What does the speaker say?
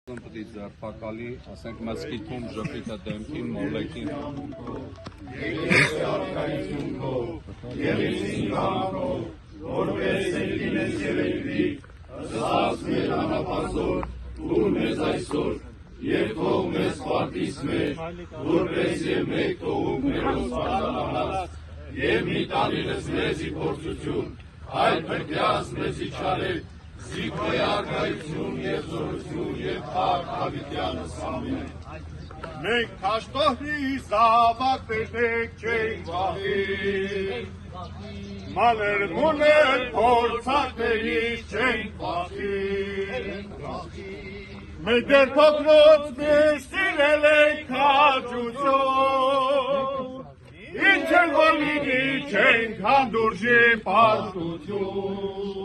Պտի ձերբակալի, ասենք մսկիթում ժպիտը դեմքին, մոլեկին։ Եկես արքայություն քո, և իսին կամքով, որպես երկինես և երկրի, ըսած մեր անապազոր, ուր մեզ այսօր, և թող մեզ պարտիս մեր, որպես և մեկ թողում մերոս պարտանանած, և մի տանիրս մեզի փորձություն, այլ փրկյաս մեզի չարել, Զիքոյ արքայություն և զորություն և փառք հավիտյանս ամեն։ Մենք քաշտոհի զավակ վերնեք չենք վախի, մանր մուներ փորձակներից չենք վախի, մենք դեռ փոքրոց մեր սիրել ենք հաճություն, ինչ էլ որ լինի չենք հանդուրժի պարտություն։